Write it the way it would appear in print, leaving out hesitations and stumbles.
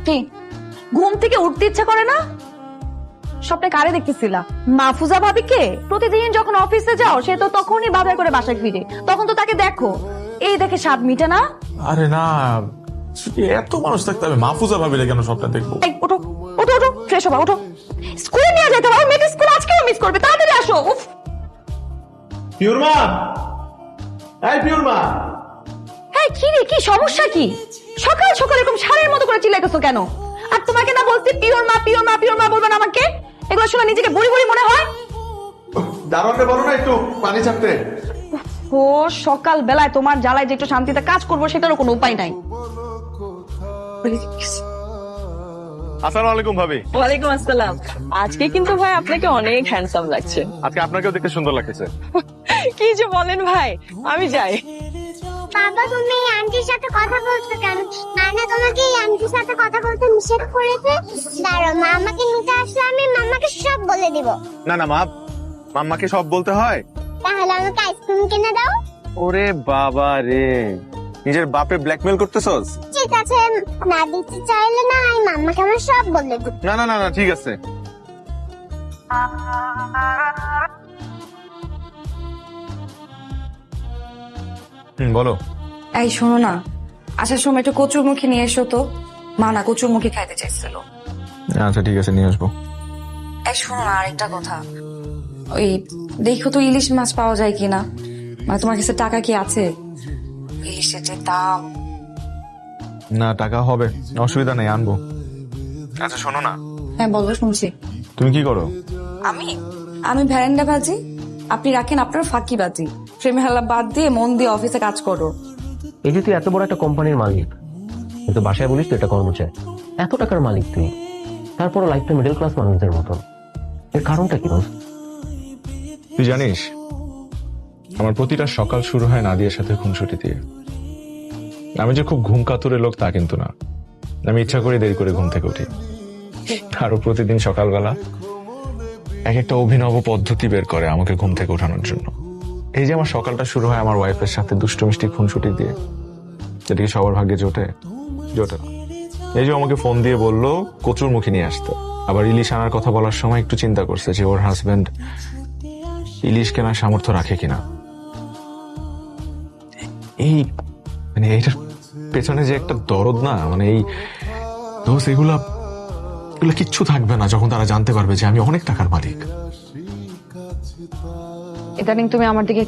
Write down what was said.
কি ঘুম থেকে উঠতে ইচ্ছা করে না? স্বপ্নে কারে দেখতেছিলা? মাহফুজা ভাবিকে? প্রতিদিন যখন অফিসে যাও সে তো তখনই বাজার করে বাসায় ফিরে, তখন তো তাকে দেখো, এই দেখে স্বাদ মিটে না? আরে না, এত মানুষ থাকতে হবে মাহফুজা ভাবিলে কেন সবটা দেখবো? ওঠো ওঠো ওঠো, ফ্রেশ হবা, ওঠো। স্কুলে নিয়ে যেতে হবে, মেয়েকে স্কুল আজকেও মিস করবে, তাড়াতাড়ি আসো। উফ, পিওর মা, এই পিওর মা। হ্যাঁ কি রে, কি সমস্যা কি? সকাল সকাল এরকম সারের মতো করে চিল্লাইতেছো কেন? আর তোমাকে না বলছি পিওর মা পিওর মা পিওর মা বলবে না আমাকে? এগুলো শুনে নিজেকে বুড়ি বুড়ি মনে হয়? দারোয়ানকে বলো না একটু পানি ছাড়তে। ও সকাল বেলায় তোমার জ্বালায় যে একটু শান্তিতে কাজ করবো সেটারও কোনো উপায় নাই। আসসালামু আলাইকুম ভাবি। ওয়ালাইকুম আসসালাম। আজকে কিন্তু ভাই আপনাকে অনেক হ্যান্ডসাম লাগছে। আজকে আপনাকেও দেখতে সুন্দর লাগতেছে। কি যে বলেন ভাই, আমি যাই। বাবা তুমি এই আন্টির সাথে কথা বলছো কেন? নানা তোমাকে এই আন্টির সাথে কথা বলতে নিষেধ করেছে। দাঁড়াও, মা আমাকে নিতে আসলে আমি মাম্মাকে সব বলে দিব। না না মা, মাম্মাকে সব বলতে হয়? তাহলে আমাকে আইসক্রিম কিনে দাও। ওরে বাবা রে, নিজের বাপে ব্ল্যাকমেল করতেছস? ঠিক আছে, না দিতে চাইলে না আমি মাম্মাকে আমার সব বলে দিব। না না না না, ঠিক আছে। বলো। এই শোনো না, আসার সময় একটু কচুর মুখী নিয়ে এসো তো। মা না কচুর মুখী খাইতে চাইছিল। আচ্ছা ঠিক আছে, নিয়ে আসবো। এই শোনো না, আরেকটা কথা, ওই দেখো তো ইলিশ মাছ পাওয়া যায় কিনা। মানে তোমার কাছে টাকা কি আছে? ইলিশের যে দাম। না টাকা হবে, অসুবিধা নেই, আনবো। আচ্ছা শোনো না, হ্যাঁ বলো, শুনছি। তুমি কি করো? আমি আমি ভ্যারেন্ডা ভাজি, আপনি রাখেন আপনার ফাঁকি বাজি। প্রেমে হাল্লা বাদ দিয়ে মন দিয়ে অফিসে কাজ করো। এই যে তুই এত বড় একটা কোম্পানির মালিক, কিন্তু বাসায় বলিস তুই এটা কর্মচারী। এত টাকার মালিক তুই, তারপরও লাইফটা মিডল ক্লাস মানুষদের মতন। এর কারণটা কি দোস্ত? তুই জানিস আমার প্রতিটা সকাল শুরু হয় নাদিয়ার সাথে খুনসুটি দিয়ে। আমি যে খুব ঘুম কাতুরে লোক তা কিন্তু না, আমি ইচ্ছা করে দেরি করে ঘুম থেকে উঠি। আরো প্রতিদিন সকালবেলা এক একটা অভিনব পদ্ধতি বের করে আমাকে ঘুম থেকে ওঠানোর জন্য। এই যে আমার সকালটা শুরু হয় আমার ওয়াইফের সাথে দুষ্টু মিষ্টি খুনসুটি দিয়ে, যেটা কি সবার ভাগ্যে জোটে? জোটে না। এই যে আমাকে ফোন দিয়ে বললো কচুর মুখী নিয়ে আসতে, আবার ইলিশ আনার কথা বলার সময় একটু চিন্তা করছে যে ওর হাজবেন্ড ইলিশ কেনার সামর্থ্য রাখে কিনা। এই মানে এইটার পেছনে যে একটা দরদ না, মানে এই দোষ, এগুলা কিচ্ছু থাকবে না যখন তারা জানতে পারবে যে আমি অনেক টাকার মালিক। ইদানিং তুমি আমার দিকে